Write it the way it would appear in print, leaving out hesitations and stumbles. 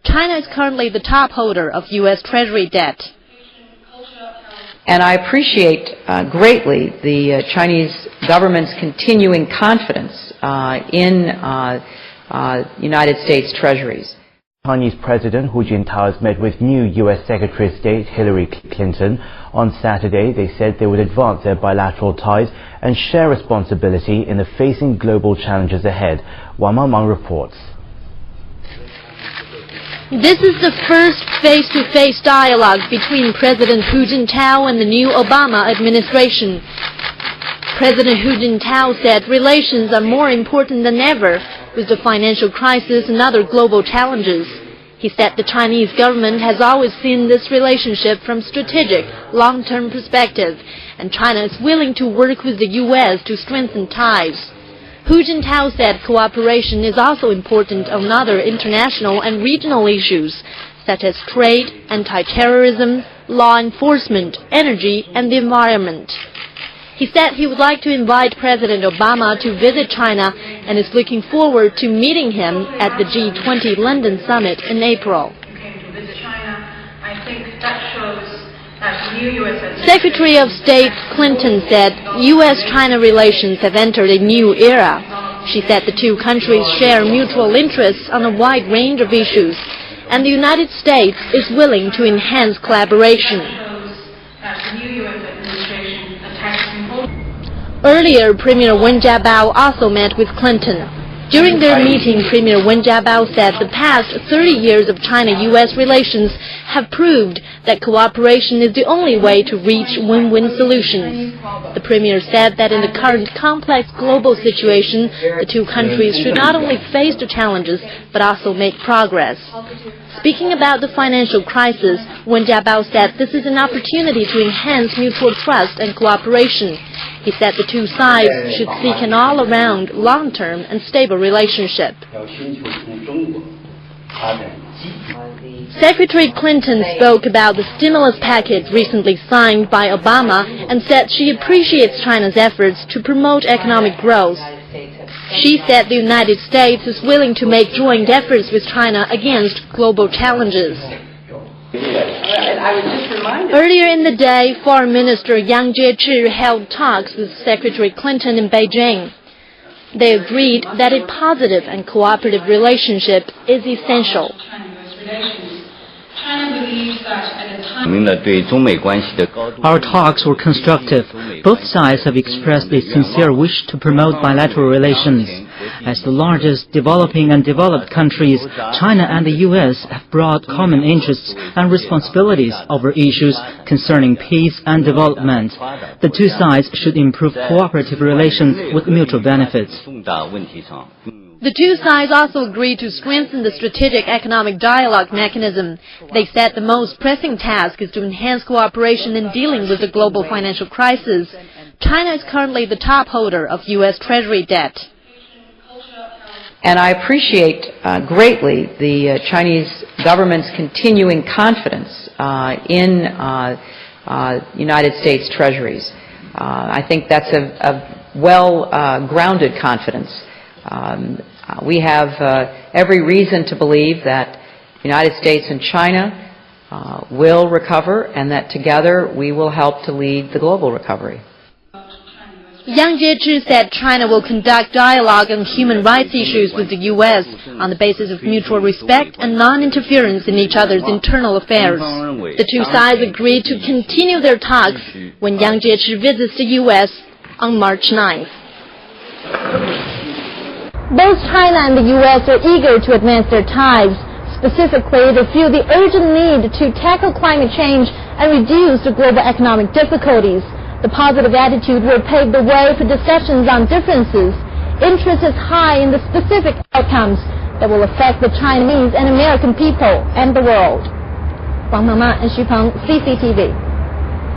China is currently the top holder of U.S. Treasury debt. And I appreciate greatly the Chinese government's continuing confidence in United States Treasuries. Chinese President Hu Jintao met with new U.S. Secretary of State Hillary Clinton. On Saturday, they said they would advance their bilateral ties and share responsibility in the facing global challenges ahead. Wang Mangmang reports. This is the first face-to-face dialogue between President Hu Jintao and the new Obama administration. President Hu Jintao said relations are more important than ever with the financial crisis and other global challenges. He said the Chinese government has always seen this relationship from strategic, long-term perspective, and China is willing to work with the U.S. to strengthen ties. Hu Jintao said cooperation is also important on other international and regional issues, such as trade, anti-terrorism, law enforcement, energy, and the environment. He said he would like to invite President Obama to visit China and is looking forward to meeting him at the G20 London summit in April. Secretary of State Clinton said U.S.-China relations have entered a new era. She said the two countries share mutual interests on a wide range of issues, and the United States is willing to enhance collaboration. Earlier, Premier Wen Jiabao also met with Clinton. During their meeting, Premier Wen Jiabao said the past 30 years of China-U.S. relations have proved that cooperation is the only way to reach win-win solutions. The Premier said that in the current complex global situation, the two countries should not only face the challenges, but also make progress. Speaking about the financial crisis, Wen Jiabao said this is an opportunity to enhance mutual trust and cooperation. He said the two sides should seek an all-around, long-term and stable relationship. Secretary Clinton spoke about the stimulus package recently signed by Obama and said she appreciates China's efforts to promote economic growth. She said the United States is willing to make joint efforts with China against global challenges. Earlier in the day, Foreign Minister Yang Jiechi held talks with Secretary Clinton in Beijing. They agreed that a positive and cooperative relationship is essential. Our talks were constructive. Both sides have expressed a sincere wish to promote bilateral relations. As the largest developing and developed countries, China and the U.S. have broad common interests and responsibilities over issues concerning peace and development. The two sides should improve cooperative relations with mutual benefits. The two sides also agreed to strengthen the strategic economic dialogue mechanism. They said the most pressing task is to enhance cooperation in dealing with the global financial crisis. China is currently the top holder of U.S. Treasury debt. And I appreciate greatly the Chinese government's continuing confidence in United States Treasuries. I think that's a well-grounded confidence. We have every reason to believe that the United States and China will recover, and that together we will help to lead the global recovery. Yang Jiechi said China will conduct dialogue on human rights issues with the U.S. on the basis of mutual respect and non-interference in each other's internal affairs. The two sides agreed to continue their talks when Yang Jiechi visits the U.S. on March 9th. Both China and the U.S. are eager to advance their ties. Specifically, they feel the urgent need to tackle climate change and reduce the global economic difficulties. The positive attitude will pave the way for discussions on differences. Interest is high in the specific outcomes that will affect the Chinese and American people and the world. Wang Mangmang and Xu Peng, CCTV.